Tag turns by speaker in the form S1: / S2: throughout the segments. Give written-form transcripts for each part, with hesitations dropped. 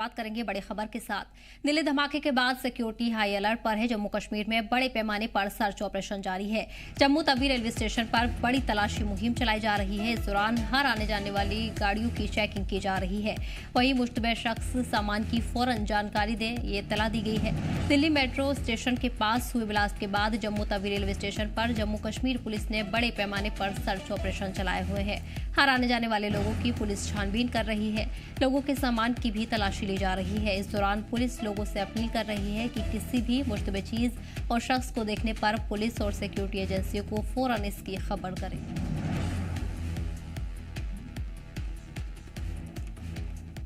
S1: बात करेंगे बड़ी खबर के साथ। दिल्ली धमाके के बाद सिक्योरिटी हाई अलर्ट पर है। जम्मू कश्मीर में बड़े पैमाने पर सर्च ऑपरेशन जारी है। जम्मू तवी रेलवे स्टेशन पर बड़ी तलाशी मुहिम चलाई जा रही है। इस दौरान हर आने जाने वाली गाड़ियों की चेकिंग की जा रही है। वहीं मुश्तबह शख्स सामान की फौरन जानकारी दे ये इत्तला दी गई है। दिल्ली मेट्रो स्टेशन के पास हुए ब्लास्ट के बाद जम्मू तवी रेलवे स्टेशन पर जम्मू कश्मीर पुलिस ने बड़े पैमाने पर सर्च ऑपरेशन चलाए हुए हैं। हर आने जाने वाले लोगों की पुलिस छानबीन कर रही है। लोगों के सामान की भी तलाशी ली जा रही है। इस दौरान पुलिस लोगों से अपील कर रही है कि किसी भी मुश्तबह चीज और शख्स को देखने पर पुलिस और सिक्योरिटी एजेंसियों को फौरन इसकी खबर करें।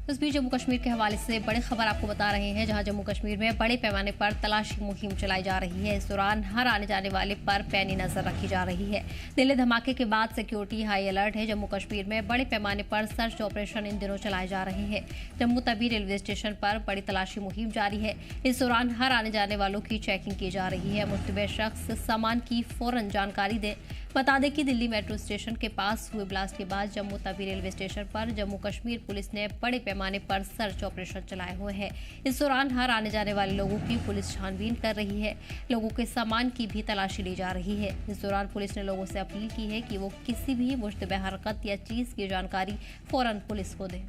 S1: इस बीच जम्मू कश्मीर के हवाले से बड़ी खबर आपको बता रहे हैं, जहां जम्मू कश्मीर में बड़े पैमाने पर तलाशी मुहिम चलाई जा रही है। इस दौरान हर आने जाने वाले पर पैनी नजर रखी जा रही है। दिल्ली धमाके के बाद सिक्योरिटी हाई अलर्ट है। जम्मू कश्मीर में बड़े पैमाने पर सर्च ऑपरेशन इन दिनों चलाए जा रहे हैं। जम्मू तवी रेलवे स्टेशन पर बड़ी तलाशी मुहिम जारी है। इस दौरान हर आने जाने वालों की चेकिंग की जा रही है। मुश्तबह शख्स सामान की फौरन जानकारी दे। बता दें कि दिल्ली मेट्रो स्टेशन के पास हुए ब्लास्ट के बाद जम्मू तवी रेलवे स्टेशन पर जम्मू कश्मीर पुलिस ने बड़े पैमाने पर सर्च ऑपरेशन चलाए हुए हैं। इस दौरान हर आने जाने वाले लोगों की पुलिस छानबीन कर रही है। लोगों के सामान की भी तलाशी ली जा रही है। इस दौरान पुलिस ने लोगों से अपील की है कि वो किसी भी मुश्तबह हरकत या चीज की जानकारी फौरन पुलिस को दें।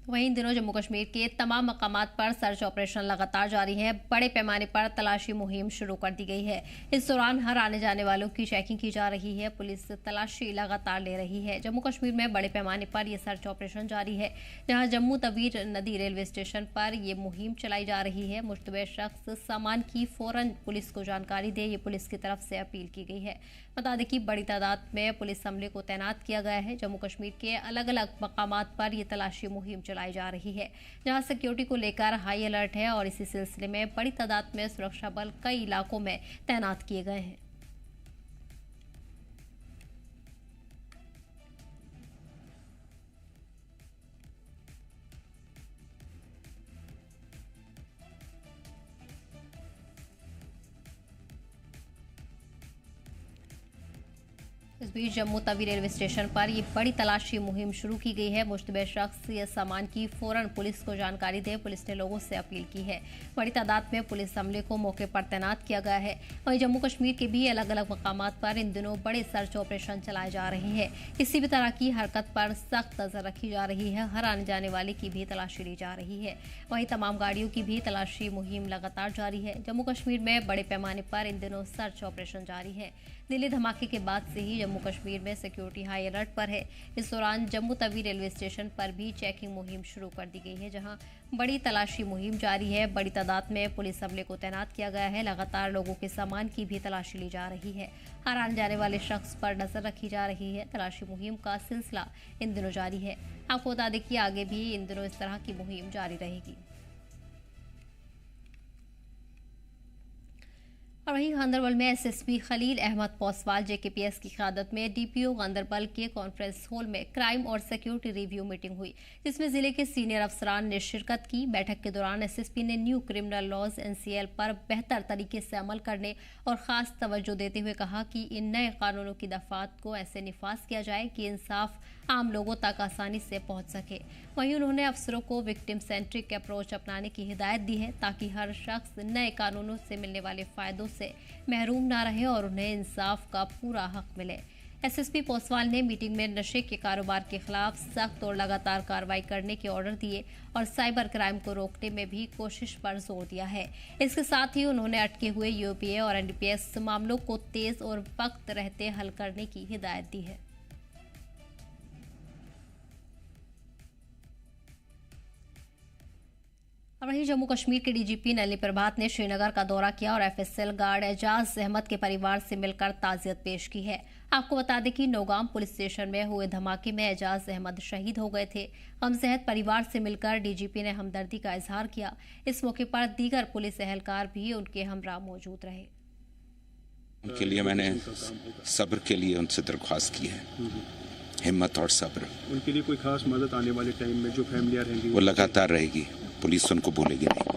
S1: वहीं इन दिनों जम्मू कश्मीर के तमाम मकामात पर सर्च ऑपरेशन लगातार जारी है। बड़े पैमाने पर तलाशी मुहिम शुरू कर दी गई है। इस दौरान हर आने जाने वालों की चेकिंग की जा रही है। पुलिस तलाशी लगातार ले रही है। जम्मू कश्मीर में बड़े पैमाने पर यह सर्च ऑपरेशन जारी है, जहां जम्मू तवी नदी रेलवे स्टेशन पर यह मुहिम चलाई जा रही है। मुश्तबह शख्स सामान की फौरन पुलिस को जानकारी दे, ये पुलिस की तरफ से अपील की गई है। बता दें कि बड़ी तादाद में पुलिस अमले को तैनात किया गया है। जम्मू कश्मीर के अलग अलग मकामात पर यह तलाशी मुहिम चलाई जा रही है, जहां सिक्योरिटी को लेकर हाई अलर्ट है और इसी सिलसिले में बड़ी तादाद में सुरक्षा बल कई इलाकों में तैनात किए गए हैं। इस बीच जम्मू तवी रेलवे स्टेशन पर ये बड़ी तलाशी मुहिम शुरू की गई है। मुश्तबह शख्स या सामान की फौरन पुलिस को जानकारी दे, पुलिस ने लोगों से अपील की है। बड़ी तादाद में पुलिस अमले को मौके पर तैनात किया गया है। वहीं जम्मू कश्मीर के भी अलग अलग मकामात पर इन दिनों बड़े सर्च ऑपरेशन चलाए जा रहे हैं। किसी भी तरह की हरकत पर सख्त नजर रखी जा रही है। हर आने जाने वाले की भी तलाशी ली जा रही है। वहीं तमाम गाड़ियों की भी तलाशी मुहिम लगातार जारी है। जम्मू कश्मीर में बड़े पैमाने पर इन दिनों सर्च ऑपरेशन जारी है। दिल्ली धमाके के बाद से ही जम्मू कश्मीर में सिक्योरिटी हाई अलर्ट पर है। इस दौरान जम्मू तवी रेलवे स्टेशन पर भी चेकिंग मुहिम शुरू कर दी गई है, जहां बड़ी तलाशी मुहिम जारी है। बड़ी तादाद में पुलिस अमले को तैनात किया गया है। लगातार लोगों के सामान की भी तलाशी ली जा रही है। हर आने जाने वाले शख्स पर नजर रखी जा रही है। तलाशी मुहिम का सिलसिला इन दिनों जारी है। आपको बता दें कि आगे भी इन दिनों इस तरह की मुहिम जारी रहेगी। और वहीं गांदरबल में एसएसपी खलील अहमद पौसवाल जेकेपीएस की क़यादत में डीपीओ गांदरबल के कॉन्फ्रेंस हॉल में क्राइम और सिक्योरिटी रिव्यू मीटिंग हुई, जिसमें जिले के सीनियर अफसरान ने शिरकत की। बैठक के दौरान एसएसपी ने न्यू क्रिमिनल लॉज एनसीएल पर बेहतर तरीके से अमल करने और खास तवज्जो देते हुए कहा कि इन नए कानूनों की दफात को ऐसे निफाज किया जाए कि इंसाफ आम लोगों तक आसानी से पहुंच सके। वहीं उन्होंने अफसरों को विक्टिम सेंट्रिक अप्रोच अपनाने की हिदायत दी है, ताकि हर शख्स नए कानूनों से मिलने वाले फायदों से महरूम ना रहे और उन्हें इंसाफ का पूरा हक मिले। एसएसपी पौसवाल ने मीटिंग में नशे के कारोबार के खिलाफ सख्त और लगातार कार्रवाई करने के ऑर्डर दिए और साइबर क्राइम को रोकने में भी कोशिश पर जोर दिया है। इसके साथ ही उन्होंने अटके हुए यूपीए और एनडीपीएस मामलों को तेज और वक्त रहते हल करने की हिदायत दी है। और वहीं जम्मू कश्मीर के डीजीपी नलिनी प्रभात ने श्रीनगर का दौरा किया और एफएसएल गार्ड एजाज अहमद के परिवार से मिलकर ताजियत पेश की है। आपको बता दें कि नौगाम पुलिस स्टेशन में हुए धमाके में एजाज अहमद शहीद हो गए थे। गमजहद परिवार से मिलकर डीजीपी ने हमदर्दी का इजहार किया। इस मौके पर दीगर पुलिस एहलकार भी उनके हमरा मौजूद रहे।
S2: उनके लिए मैंने सब्र के लिए उनसे दरख्वास्त की है, हिम्मत और सब्र।
S3: उनके लिए कोई खास मदद आने वाले टाइम में जो फैमिलियां रहेंगी
S2: वो लगातार रहेगी, पुलिस उनको भूलेगी नहीं।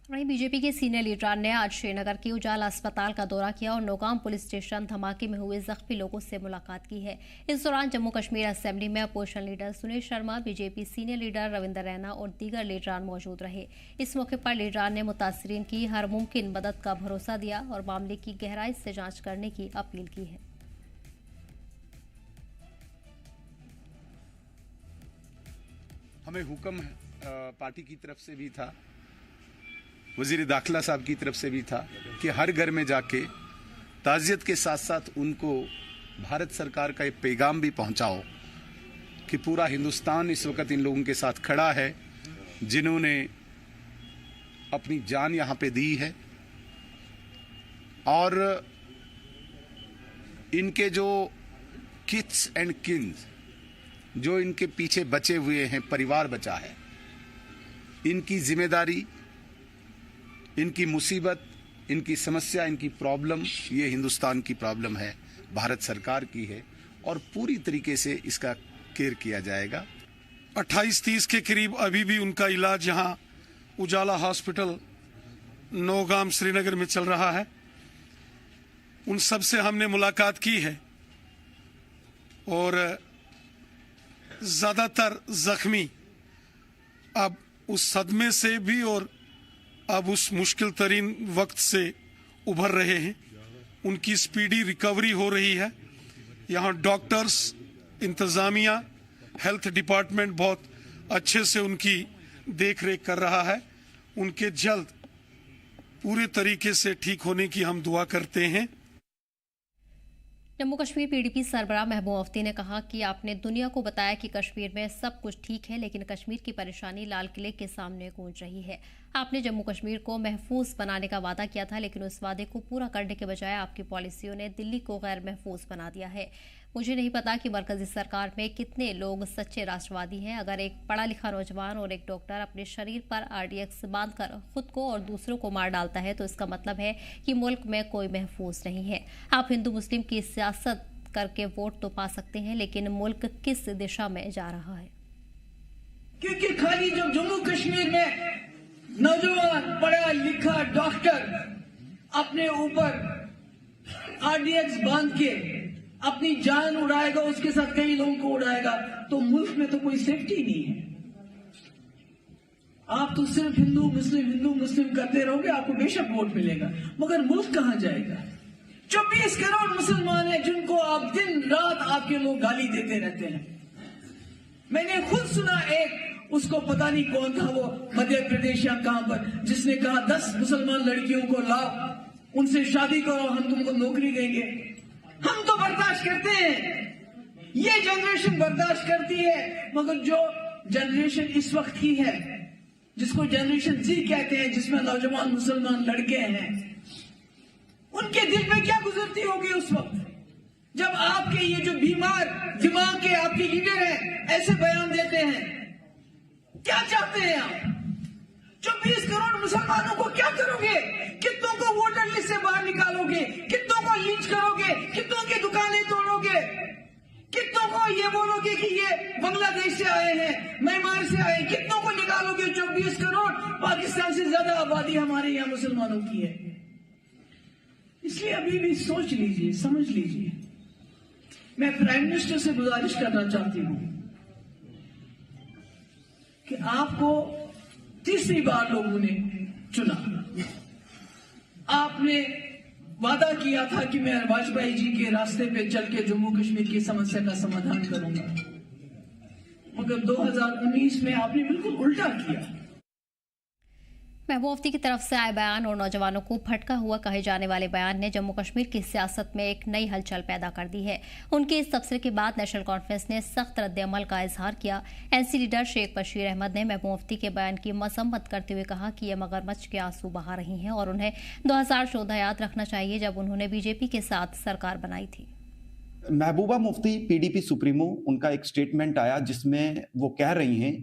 S1: वहीं बीजेपी के सीनियर लीडर ने आज श्रीनगर के उजाला अस्पताल का दौरा किया और नौगाम पुलिस स्टेशन धमाके में हुए जख्मी लोगों से मुलाकात की है। इस दौरान जम्मू कश्मीर असेंबली में opposition leader Sunil Sharma, BJP senior leader Ravinder Raina और दीगर लीडरान मौजूद रहे। इस मौके पर लीडरान ने मुतासरीन की हर मुमकिन मदद का भरोसा दिया और मामले की गहराई से जांच करने की अपील की है।
S4: हमें हुक्म पार्टी की तरफ से भी था, वजीर दाखिला साहब की तरफ से भी था कि हर घर में जाके ताज़ियत के साथ साथ उनको भारत सरकार का एक पैगाम भी पहुंचाओ कि पूरा हिंदुस्तान इस वक्त इन लोगों के साथ खड़ा है जिन्होंने अपनी जान यहाँ पे दी है। और इनके जो किड्स एंड किन्स जो इनके पीछे बचे हुए हैं, परिवार बचा है, इनकी जिम्मेदारी, इनकी मुसीबत, इनकी समस्या, इनकी प्रॉब्लम, ये हिंदुस्तान की प्रॉब्लम है, भारत सरकार की है और पूरी तरीके से इसका केयर किया जाएगा।
S5: 28-30 के करीब अभी भी उनका इलाज यहाँ उजाला हॉस्पिटल नौगाम श्रीनगर में चल रहा है। उन सब से हमने मुलाकात की है और ज़्यादातर जख्मी अब उस सदमे से भी और अब उस मुश्किल तरीन वक्त से उभर रहे हैं। उनकी स्पीडी रिकवरी हो रही है। यहाँ डॉक्टर्स, इंतज़ामिया, हेल्थ डिपार्टमेंट बहुत अच्छे से उनकी देख रेख कर रहा है। उनके जल्द पूरे तरीके से ठीक होने की हम दुआ करते हैं।
S1: जम्मू कश्मीर पीडीपी सरबराह महबूब मुफ्ती ने कहा कि आपने दुनिया को बताया कि कश्मीर में सब कुछ ठीक है, लेकिन कश्मीर की परेशानी लाल किले के सामने गूंज रही है। आपने जम्मू कश्मीर को महफूज बनाने का वादा किया था, लेकिन उस वादे को पूरा करने के बजाय आपकी पॉलिसियों ने दिल्ली को गैर महफूज बना दिया है। मुझे नहीं पता कि मरकजी सरकार में कितने लोग सच्चे राष्ट्रवादी हैं। अगर एक पढ़ा लिखा नौजवान और एक डॉक्टर अपने शरीर पर RDX बांधकर खुद को और दूसरों को मार डालता है तो इसका मतलब है कि मुल्क में कोई महफूज नहीं है। आप हिंदू मुस्लिम की सियासत करके वोट तो पा सकते हैं, लेकिन मुल्क किस दिशा में जा रहा है?
S6: क्योंकि खाली जब जम्मू कश्मीर में नौजवान पढ़ा लिखा डॉक्टर अपने ऊपर RDX बांध के अपनी जान उड़ाएगा, उसके साथ कई लोगों को उड़ाएगा, तो मुल्क में तो कोई सेफ्टी नहीं है। आप तो सिर्फ हिंदू मुस्लिम करते रहोगे, आपको बेशक वोट मिलेगा, मगर मुल्क कहां जाएगा? 24 करोड़ मुसलमान हैं जिनको आप दिन रात आपके लोग गाली देते रहते हैं। मैंने खुद सुना एक, उसको पता नहीं कौन था वो, मध्य प्रदेश या कहां पर, जिसने कहा 10 मुसलमान लड़कियों को लाओ, उनसे शादी करो, हम तुमको नौकरी देंगे। हम तो बर्दाश्त करते हैं, ये जनरेशन बर्दाश्त करती है, मगर जो जनरेशन इस वक्त की है, जिसको जनरेशन Z कहते हैं, जिसमें नौजवान मुसलमान लड़के हैं, उनके दिल में क्या गुजरती होगी उस वक्त जब आपके ये जो बीमार दिमाग के आपके लीडर हैं ऐसे बयान देते हैं? क्या चाहते हैं आप? 24 करोड़ मुसलमानों को क्या करोगे? कितनों को वोटर लिस्ट से बाहर निकालोगे? कितनों को लिंच करोगे? कितनों की दुकानें तोड़ोगे? कितनों को ये बोलोगे कि ये बांग्लादेश से आए हैं, म्यांमार से आए? कितनों को निकालोगे? 24 करोड़, पाकिस्तान से ज्यादा आबादी हमारे यहाँ मुसलमानों की है। इसलिए अभी भी सोच लीजिए, समझ लीजिए। मैं प्राइम मिनिस्टर से गुजारिश करना चाहती हूं कि आपको तीसरी बार लोगों ने चुना। आपने वादा किया था कि मैं वाजपेयी जी के रास्ते पे चल के जम्मू कश्मीर की समस्या का समाधान करूंगा, मगर 2019 में आपने बिल्कुल उल्टा किया।
S1: महबूब मुफ्ती की तरफ से आए बयान और नौजवानों को भटका हुआ कहे जाने वाले बयान ने जम्मू कश्मीर की सियासत में एक नई हलचल पैदा कर दी है। उनके इस तबसरे के बाद नेशनल कॉन्फ्रेंस ने सख्त रद्द-ए-अमल का इजहार किया। NC लीडर शेख बशीर अहमद ने महबूब मुफ्ती के बयान की मजम्मत करते हुए कहा कि ये मगरमच्छ के आंसू बहा रही हैं और उन्हें 2014 याद रखना चाहिए जब उन्होंने बीजेपी के साथ सरकार बनाई थी।
S7: महबूबा मुफ्ती PDP सुप्रीमो, उनका एक स्टेटमेंट आया जिसमें वो कह रही हैं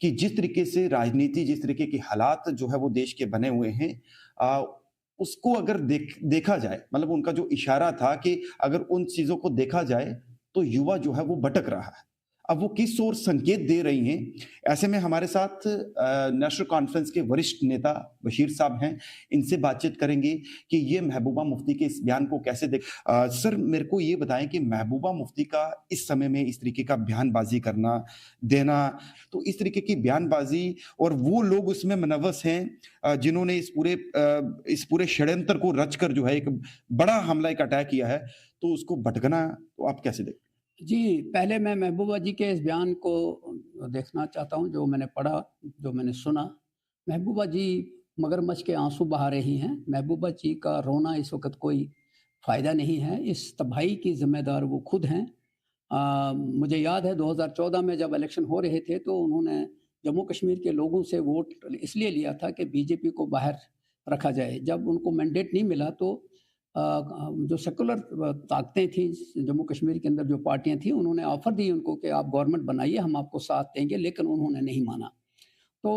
S7: कि जिस तरीके से राजनीति, जिस तरीके के हालात जो है वो देश के बने हुए हैं, उसको अगर देखा जाए, मतलब उनका जो इशारा था कि अगर उन चीजों को देखा जाए तो युवा जो है वो भटक रहा है। अब वो किस ओर संकेत दे रही हैं। ऐसे में हमारे साथ नेशनल कॉन्फ्रेंस के वरिष्ठ नेता बशीर साहब हैं, इनसे बातचीत करेंगे कि ये महबूबा मुफ्ती के इस बयान को कैसे देख। सर, मेरे को ये बताएं कि महबूबा मुफ्ती का इस समय में इस तरीके का बयानबाजी करना देना, तो इस तरीके की बयानबाजी और वो लोग उसमें मुनव्वस हैं जिन्होंने इस पूरे षड्यंत्र को रचकर जो है एक बड़ा हमला, एक अटैक किया है, तो उसको भटकना तो आप कैसे देखते?
S8: जी, पहले मैं महबूबा जी के इस बयान को देखना चाहता हूँ, जो मैंने पढ़ा, जो मैंने सुना। महबूबा जी मगरमच्छ के आंसू बहा रही हैं। महबूबा जी का रोना इस वक्त कोई फ़ायदा नहीं है। इस तबाही की ज़िम्मेदार वो खुद हैं। मुझे याद है 2014 में जब इलेक्शन हो रहे थे तो उन्होंने जम्मू कश्मीर के लोगों से वोट इसलिए लिया था कि बीजेपी को बाहर रखा जाए। जब उनको मैंडेट नहीं मिला तो जो सेकुलर ताकतें थी जम्मू कश्मीर के अंदर, जो पार्टियां थी, उन्होंने ऑफ़र दी उनको कि आप गवर्नमेंट बनाइए, हम आपको साथ देंगे, लेकिन उन्होंने नहीं माना। तो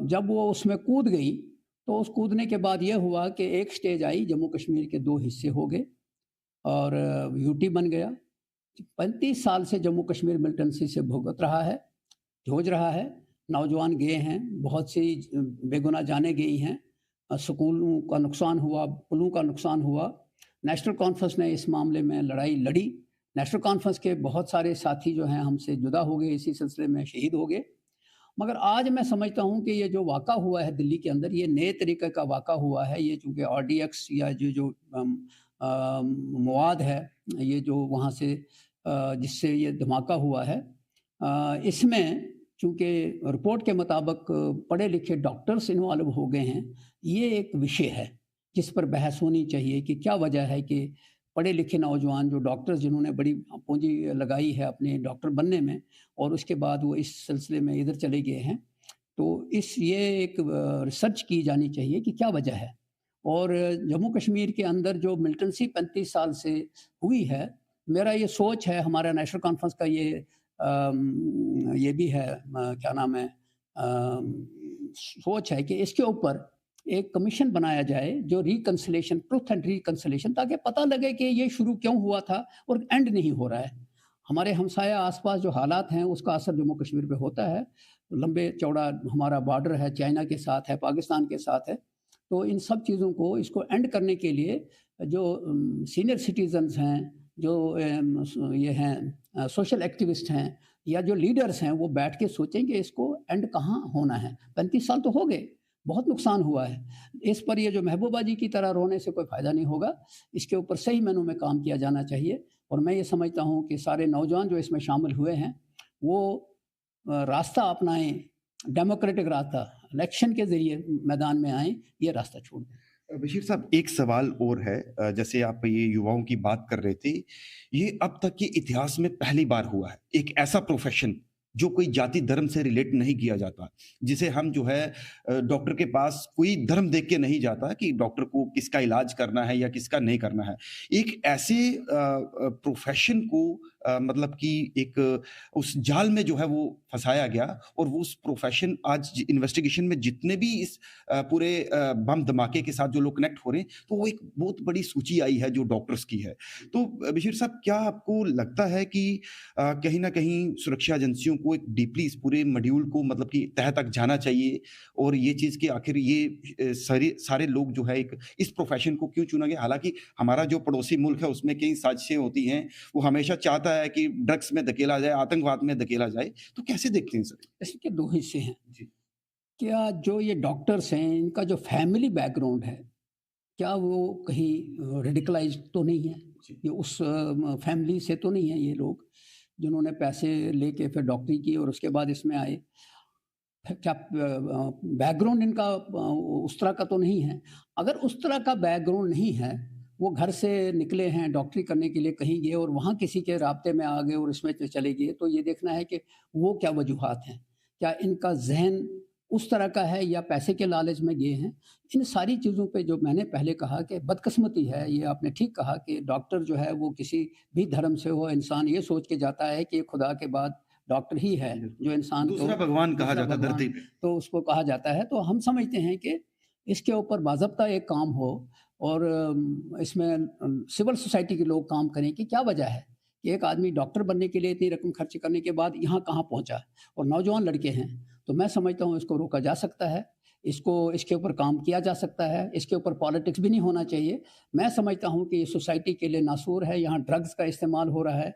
S8: जब वो उसमें कूद गई तो उस कूदने के बाद ये हुआ कि एक स्टेज आई, जम्मू कश्मीर के 2 हिस्से हो गए और यूटी बन गया। 35 साल से जम्मू कश्मीर मिलिटेंसी से भुगत रहा है, जूझ रहा है। नौजवान गए हैं, बहुत सी बेगुनाह जानें गई हैं, स्कूलों का नुकसान हुआ, पुलों का नुकसान हुआ। नेशनल कॉन्फ्रेंस ने इस मामले में लड़ाई लड़ी। नेशनल कॉन्फ्रेंस के बहुत सारे साथी जो हैं हमसे जुदा हो गए, इसी सिलसिले में शहीद हो गए। मगर आज मैं समझता हूं कि ये जो वाक़ा हुआ है दिल्ली के अंदर, ये नए तरीके का वाक़ा हुआ है। ये चूँकि RDX या जो मवाद है, ये जो वहाँ से जिससे ये धमाका हुआ है, इसमें चूँकि रिपोर्ट के मुताबिक पढ़े लिखे डॉक्टर्स इन्वॉल्व हो गए हैं। ये एक विषय है जिस पर बहस होनी चाहिए कि क्या वजह है कि पढ़े लिखे नौजवान जो डॉक्टर्स, जिन्होंने बड़ी पूंजी लगाई है अपने डॉक्टर बनने में, और उसके बाद वो इस सिलसिले में इधर चले गए हैं। तो ये एक रिसर्च की जानी चाहिए कि क्या वजह है। और जम्मू कश्मीर के अंदर जो मिलिटेंसी 35 साल से हुई है, मेरा ये सोच है, हमारा नेशनल कॉन्फ्रेंस का ये भी है, क्या नाम है, सोच है कि इसके ऊपर एक कमीशन बनाया जाए जो रिकंसिलेशन, ट्रुथ एंड रिकंसिलेशन, ताकि पता लगे कि ये शुरू क्यों हुआ था और एंड नहीं हो रहा है। हमारे हमसाया आसपास जो हालात हैं उसका असर जम्मू कश्मीर पे होता है। लंबे चौड़ा हमारा बॉर्डर है, चाइना के साथ है, पाकिस्तान के साथ है। तो इन सब चीज़ों को, इसको एंड करने के लिए जो सीनियर सिटीजन्स हैं, जो ये हैं सोशल एक्टिविस्ट हैं, या जो लीडर्स हैं, वो बैठ के सोचें कि इसको एंड कहाँ होना है। 35 साल तो हो गए, बहुत नुकसान हुआ है। इस पर ये जो महबूबा जी की तरह रोने से कोई फ़ायदा नहीं होगा। इसके ऊपर सही मायनों में काम किया जाना चाहिए। और मैं ये समझता हूँ कि सारे नौजवान जो इसमें शामिल हुए हैं वो रास्ता अपनाएं, डेमोक्रेटिक रास्ता, इलेक्शन के ज़रिए मैदान में आएँ, ये रास्ता छोड़ दें।
S7: बशीर साहब, एक सवाल और है। जैसे आप ये युवाओं की बात कर रहे थे, ये अब तक के इतिहास में पहली बार हुआ है, एक ऐसा प्रोफेशन जो कोई जाति धर्म से रिलेट नहीं किया जाता, जिसे हम जो है डॉक्टर के पास कोई धर्म देख के नहीं जाता कि डॉक्टर को किसका इलाज करना है या किसका नहीं करना है। एक ऐसे प्रोफेशन को मतलब कि एक उस जाल में जो है वो फंसाया गया, और वो उस प्रोफेशन, आज इन्वेस्टिगेशन में जितने भी इस पूरे बम धमाके के साथ जो लोग कनेक्ट हो रहे हैं, तो वो एक बहुत बड़ी सूची आई है जो डॉक्टर्स की है। तो बशीर साहब, क्या आपको लगता है कि कहीं ना कहीं सुरक्षा एजेंसियों को एक डीपली इस पूरे मॉड्यूल को मतलब कि तह तक जाना चाहिए, और ये चीज़ कि आखिर ये सारे लोग जो है एक इस प्रोफेशन को क्यों चुना गया? हालांकि हमारा जो पड़ोसी मुल्क है उसमें कई साजिशें होती हैं, वो हमेशा चाहता है कि ड्रग्स में धकेला जाए, आतंकवाद में धकेला जाए। तो कैसे देखते हैं सर?
S8: इसके 2 हिस्से हैं जी। क्या जो ये डॉक्टर्स हैं, इनका जो फैमिली बैकग्राउंड है, क्या वो कहीं रेडिकलाइज्ड तो नहीं है? ये उस फैमिली से तो नहीं है ये लोग जिन्होंने पैसे लेके फिर डॉक्टरी की और उसके बाद इसमें आए? क्या बैकग्राउंड इनका उस तरह का तो नहीं है? अगर उस तरह का बैकग्राउंड नहीं है, वो घर से निकले हैं डॉक्टरी करने के लिए, कहीं गए और वहाँ किसी के राब्ते में आ गए और इसमें चले गए, तो ये देखना है कि वो क्या वजूहात हैं। क्या इनका जहन उस तरह का है या पैसे के लालच में गए हैं? इन सारी चीज़ों पे जो मैंने पहले कहा कि बदकिस्मती है, ये आपने ठीक कहा कि डॉक्टर जो है वो किसी भी धर्म से हो, इंसान ये सोच के जाता है कि खुदा के बाद डॉक्टर ही है जो इंसान को
S7: दूसरा भगवान कहा जाता है धरती पे,
S8: तो उसको कहा जाता है। तो हम समझते हैं कि इसके ऊपर बाज़ाब्ता एक काम हो और इसमें सिविल सोसाइटी के लोग काम करें कि क्या वजह है कि एक आदमी डॉक्टर बनने के लिए इतनी रकम खर्च करने के बाद यहाँ कहाँ पहुँचा, और नौजवान लड़के हैं, तो मैं समझता हूँ इसको रोका जा सकता है, इसके ऊपर काम किया जा सकता है, इसके ऊपर पॉलिटिक्स भी नहीं होना चाहिए। मैं समझता हूँ कि ये सोसाइटी के लिए नासूर है, यहाँ ड्रग्स का इस्तेमाल हो रहा है,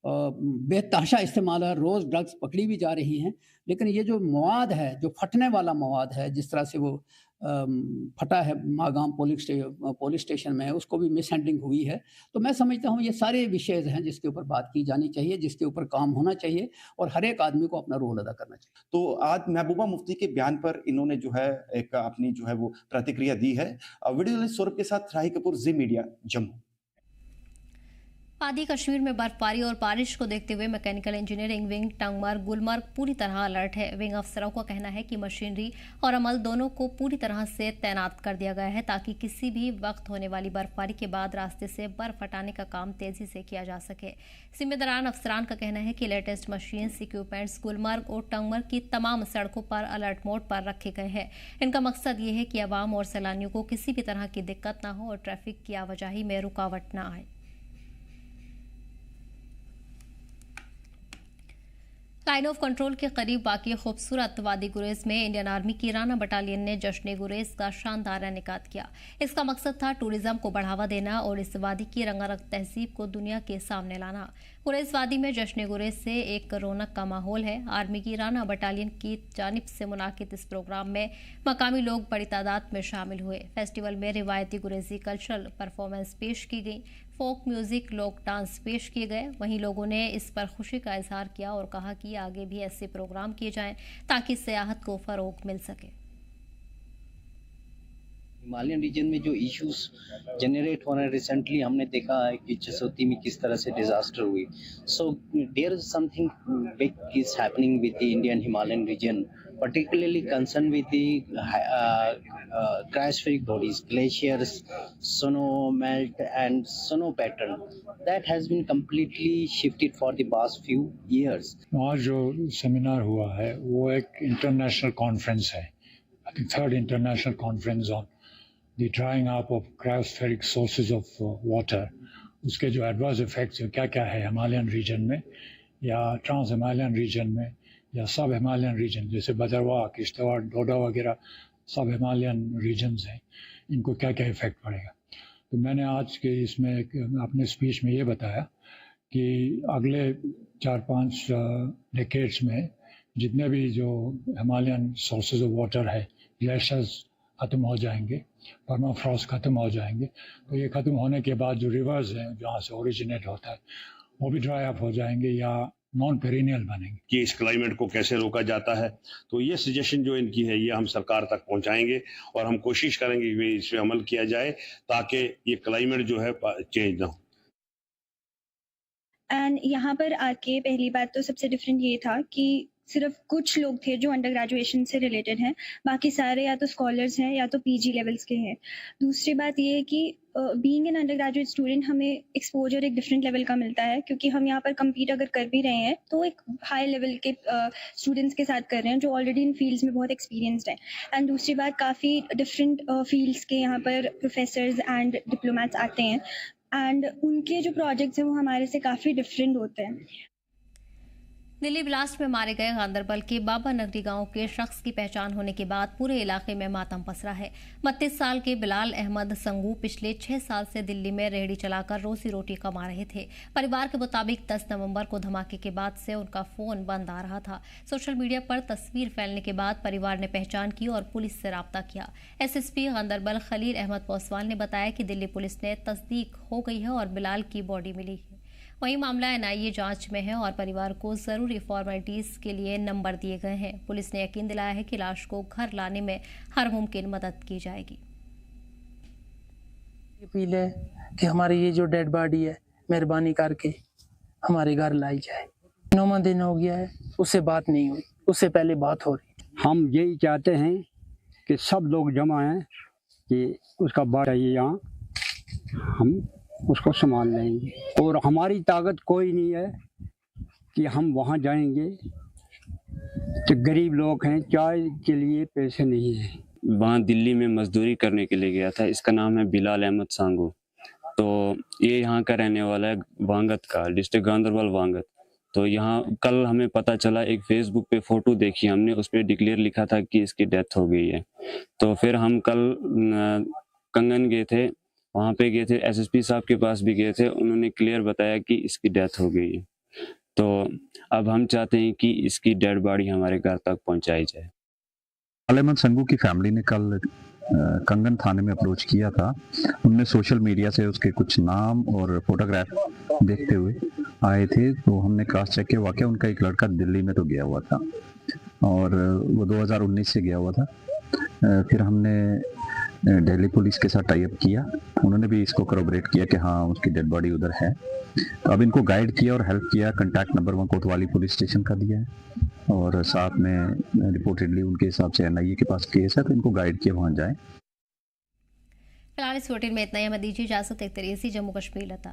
S8: बेतहाशा इस्तेमाल है, रोज़ ड्रग्स पकड़ी भी जा रही हैं, लेकिन ये जो मवाद है, जो फटने वाला मवाद है, जिस तरह से वो फटा है मागाम पुलिस स्टेशन में, उसको भी मिस हैंडलिंग हुई है। तो मैं समझता हूँ ये सारे विषय हैं जिसके ऊपर बात की जानी चाहिए, जिसके ऊपर काम होना चाहिए, और हर एक आदमी को अपना रोल अदा करना चाहिए।
S7: तो आज महबूबा मुफ्ती के बयान पर इन्होंने जो है एक अपनी जो है वो प्रतिक्रिया दी है। वीडियो जर्नलिस्ट सौरभ के साथ राही कपूर, जी मीडिया, जम्मू।
S1: आदि कश्मीर में बर्फबारी और बारिश को देखते हुए mechanical engineering wing Tangmarg Gulmarg पूरी तरह अलर्ट है। विंग अफसरों का कहना है कि मशीनरी और अमल दोनों को पूरी तरह से तैनात कर दिया गया है ताकि किसी भी वक्त होने वाली बर्फबारी के बाद रास्ते से बर्फ हटाने का काम तेजी से किया जा सके। जिम्मेदारान अफसरान का कहना है कि लेटेस्ट मशीन्स इक्विपमेंट्स गुलमर्ग और टंगमर्ग की तमाम सड़कों पर अलर्ट मोड पर रखे गए हैं। इनका मकसद ये है कि आवाम और सैलानियों को किसी भी तरह की दिक्कत न हो और ट्रैफिक की आवाजाही में रुकावट न आए। लाइन ऑफ कंट्रोल के करीब वाक़ खूबसूरत वादी गुरेज में इंडियन आर्मी की राना बटालियन ने जश्न गुरेज का शानदार इनेकाद किया। इसका मकसद था टूरिज्म को बढ़ावा देना और इस वादी की रंगारंग तहजीब को दुनिया के सामने लाना। गुरेज वादी में जश्न गुरेज से एक रौनक का माहौल है। आर्मी की राना बटालियन की जानिब से मुनाकिद इस प्रोग्राम में मकामी लोग बड़ी तादाद में शामिल हुए। फेस्टिवल में रिवायती गुरेजी कल्चरल परफॉर्मेंस पेश की गई, फोक म्यूजिक, लोक डांस पेश किए गए। वहीं लोगों ने इस पर खुशी का इजहार किया और कहा कि आगे भी ऐसे प्रोग्राम किए जाएं ताकि सियाहत को फरोग मिल सके।
S9: हिमालयन रीजन में जो इश्यूज जनरेट हो रहे हैं, रिसेंटली हमने देखा है कि जसोती में किस तरह से डिजास्टर हुई। So there is something big is happening with the Indian Himalayan region, particularly concerned with the cryospheric bodies, glaciers, snow melt and snow pattern that has been completely shifted for the past few years.
S10: आज जो seminar हुआ है वो एक international conference है, I think third international conference on the drying up of cryospheric sources of water. उसके जो adverse effects क्या क्या है हिमालयन रीजन में या ट्रांस हिमालयन रीजन में या सब हिमालयन रीजन, जैसे भद्रवाह, किश्तवाड़, डोडा वगैरह सब हिमालयन रीजन्स हैं, इनको क्या क्या इफेक्ट पड़ेगा। तो मैंने आज के इसमें अपने स्पीच में ये बताया कि अगले 4-5 डिकेड्स में जितने भी जो हिमालयन सोर्सेज ऑफ वाटर है, ग्लेशियर्स ख़त्म हो जाएंगे, परमाफ्रॉस्ट ख़त्म हो जाएंगे। तो ये ख़त्म होने के बाद जो रिवर्स हैं जहाँ से ओरिजिनेट होता है वो भी ड्राई अप हो जाएंगे या नॉन पेरिनियल बनेंगे।
S11: कि इस क्लाइमेट को कैसे रोका जाता है, तो ये सजेशन जो इनकी है ये हम सरकार तक पहुंचाएंगे और हम कोशिश करेंगे कि इस पे अमल किया जाए ताकि ये क्लाइमेट जो है चेंज ना हो।
S12: एंड यहाँ पर आके पहली बात तो सबसे डिफरेंट ये था कि सिर्फ कुछ लोग थे जो अंडर ग्रेजुएशन से रिलेटेड हैं, बाकी सारे या तो स्कॉलर्स हैं या तो पीजी लेवल्स के हैं। दूसरी बात ये है कि being an under graduate student हमें एक्सपोजर एक डिफरेंट लेवल का मिलता है, क्योंकि हम यहाँ पर कम्पीट अगर कर भी रहे हैं तो एक हाई लेवल के स्टूडेंट्स के साथ कर रहे हैं जो ऑलरेडी इन फील्ड्स में बहुत एक्सपीरियंसड हैं। एंड दूसरी बात, काफ़ी डिफरेंट फील्ड्स के यहाँ पर प्रोफेसर्स एंड डिप्लोमेट्स आते हैं एंड उनके जो प्रोजेक्ट्स हैं वो हमारे से काफ़ी डिफरेंट होते हैं।
S1: दिल्ली ब्लास्ट में मारे गए गांदरबल के बाबा नगरी गांव के शख्स की पहचान होने के बाद पूरे इलाके में मातम पसरा है। 32 साल के बिलाल अहमद संगू पिछले 6 साल से दिल्ली में रेहड़ी चलाकर रोजी रोटी कमा रहे थे। परिवार के मुताबिक 10 नवंबर को धमाके के बाद से उनका फोन बंद आ रहा था। सोशल मीडिया पर तस्वीर फैलने के बाद परिवार ने पहचान की और पुलिस से राब्ता किया। एसएसपी गांदरबल खलील अहमद पौसवाल ने बताया कि दिल्ली पुलिस ने तस्दीक हो गई है और बिलाल की बॉडी मिली है। वहीं मामला एनआईए जांच में है और परिवार को जरूरी फॉर्मेलिटीज के लिए नंबर दिए गए हैं। पुलिस ने यकीन दिलाया है कि लाश को घर लाने में हर मुमकिन मदद की जाएगी।
S13: अपील है कि हमारी ये जो डेड बॉडी है मेहरबानी करके हमारे घर लाई जाए। 9वां दिन हो गया है, उससे बात नहीं हुई, उससे पहले बात हो रही।
S14: हम यही चाहते हैं कि सब लोग जमा हैं कि उसका बॉडी यहाँ हम उसको संभाल लेंगे और हमारी ताकत कोई नहीं है कि हम वहाँ जाएंगे। तो गरीब लोग हैं, चाय के लिए पैसे नहीं हैं।
S15: वहाँ दिल्ली में मजदूरी करने के लिए गया था। इसका नाम है बिलाल अहमद सांगू। तो ये यहाँ का रहने वाला है, वांगत का, डिस्ट्रिक्ट गांधरबल वांगत। तो यहाँ कल हमें पता चला, एक फेसबुक पे फोटो देखी हमने, उस पर डिक्लेयर लिखा था कि इसकी डेथ हो गई है। तो फिर हम कल कंगन गए थे, वहाँ पे गए थे, एसएसपी साहब के पास भी गए थे, उन्होंने क्लियर बताया कि इसकी डेथ हो गई है। तो अब हम चाहते हैं कि इसकी डेड बॉडी हमारे घर तक पहुँचाई जाए।
S16: अहमद संगू की फैमिली ने कल कंगन थाने में अप्रोच किया था। उनने सोशल मीडिया से उसके कुछ नाम और फोटोग्राफ देखते हुए आए थे, तो हमने क्रॉस चेक किया, वाकई उनका एक लड़का दिल्ली में तो गया हुआ था और वो 2019 से गया हुआ था। फिर हमने दिल्ली पुलिस के साथ टाई अप किया, उन्होंने भी इसको करोबरेट किया कि हाँ उसकी डेड बॉडी उधर है। अब इनको गाइड किया और हेल्प किया, कांटेक्ट नंबर वहाँ कोतवाली पुलिस स्टेशन का दिया है और साथ में रिपोर्टेडली उनके हिसाब से एनआईए के पास केस है, तो इनको गाइड किया वहाँ जाए।
S1: फिलहाल इस बुलेटिन में इतना ही, हमें दीजिए इजाजत। एक तरह से जम्मू कश्मीर लता।